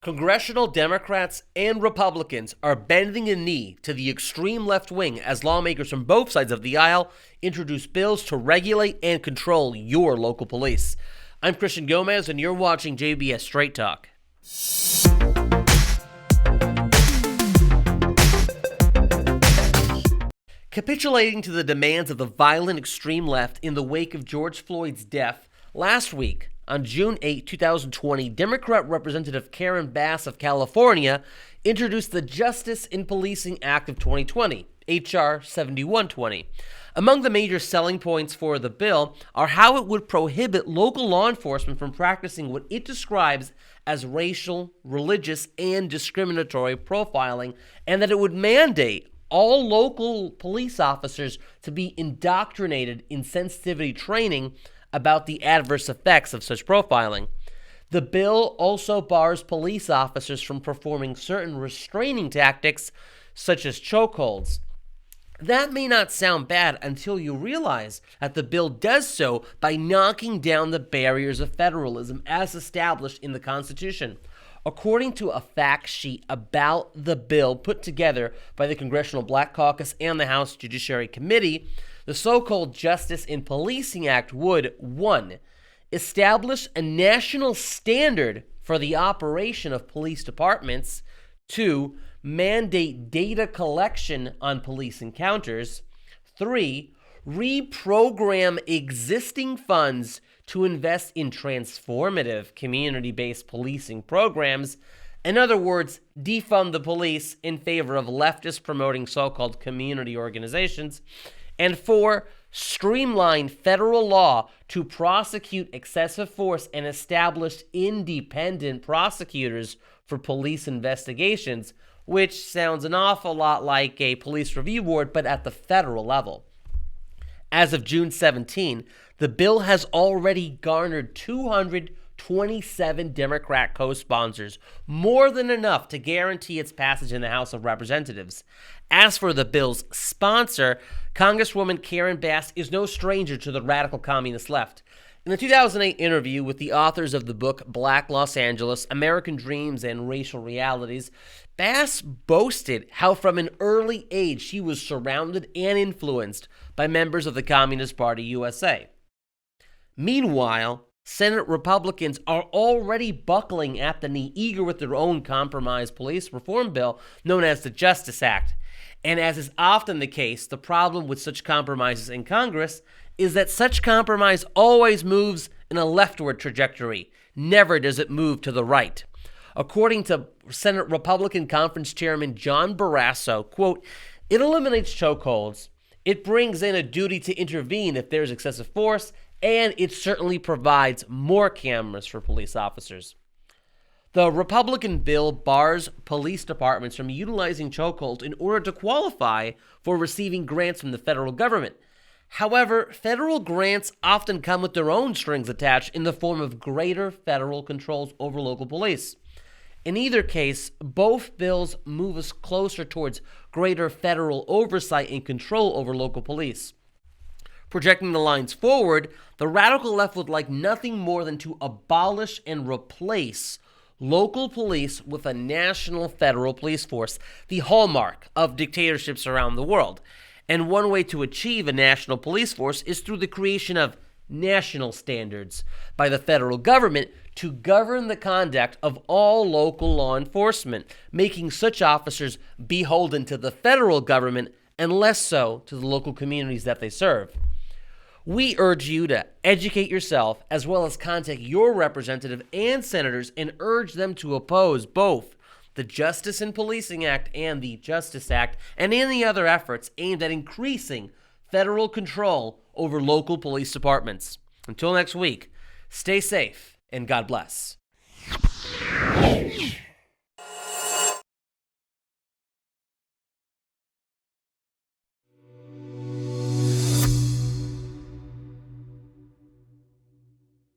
Congressional Democrats and Republicans are bending a knee to the extreme left wing as lawmakers from both sides of the aisle introduce bills to regulate and control your local police. I'm Christian Gomez, and you're watching JBS Straight Talk. Capitulating to the demands of the violent extreme left in the wake of George Floyd's death, last week, on June 8, 2020, Democrat Representative Karen Bass of California introduced the Justice in Policing Act of 2020, H.R. 7120. Among the major selling points for the bill are how it would prohibit local law enforcement from practicing what it describes as racial, religious, and discriminatory profiling, and that it would mandate all local police officers to be indoctrinated in sensitivity training about the adverse effects of such profiling. The bill also bars police officers from performing certain restraining tactics, such as chokeholds. That may not sound bad until you realize that the bill does so by knocking down the barriers of federalism as established in the Constitution. According to a fact sheet about the bill put together by the Congressional Black Caucus and the House Judiciary Committee, the so-called Justice in Policing Act would, 1. Establish a national standard for the operation of police departments, 2. Mandate data collection on police encounters, 3. Reprogram existing funds to invest in transformative community-based policing programs. In other words, defund the police in favor of leftists promoting so-called community organizations. And 4, streamline federal law to prosecute excessive force and establish independent prosecutors for police investigations, which sounds an awful lot like a police review board, but at the federal level. As of June 17, the bill has already garnered 227 Democrat co-sponsors, more than enough to guarantee its passage in the House of Representatives. As for the bill's sponsor, Congresswoman Karen Bass is no stranger to the radical communist left. In the 2008 interview with the authors of the book Black Los Angeles, American Dreams and Racial Realities, Bass boasted how from an early age she was surrounded and influenced by members of the Communist Party USA. Meanwhile, Senate Republicans are already buckling at the knee, eager with their own compromise police reform bill known as the Justice Act. And as is often the case, the problem with such compromises in Congress is that such compromise always moves in a leftward trajectory. Never does it move to the right. According to Senate Republican Conference Chairman John Barrasso, quote, it eliminates chokeholds, it brings in a duty to intervene if there's excessive force, and it certainly provides more cameras for police officers. The Republican bill bars police departments from utilizing chokeholds in order to qualify for receiving grants from the federal government. However, federal grants often come with their own strings attached in the form of greater federal controls over local police. In either case, both bills move us closer towards greater federal oversight and control over local police. Projecting the lines forward, the radical left would like nothing more than to abolish and replace local police with a national federal police force, the hallmark of dictatorships around the world. And one way to achieve a national police force is through the creation of national standards by the federal government to govern the conduct of all local law enforcement, making such officers beholden to the federal government and less so to the local communities that they serve. We urge you to educate yourself as well as contact your representative and senators and urge them to oppose both the Justice in Policing Act and the Justice Act and any other efforts aimed at increasing federal control over local police departments. Until next week, stay safe and God bless.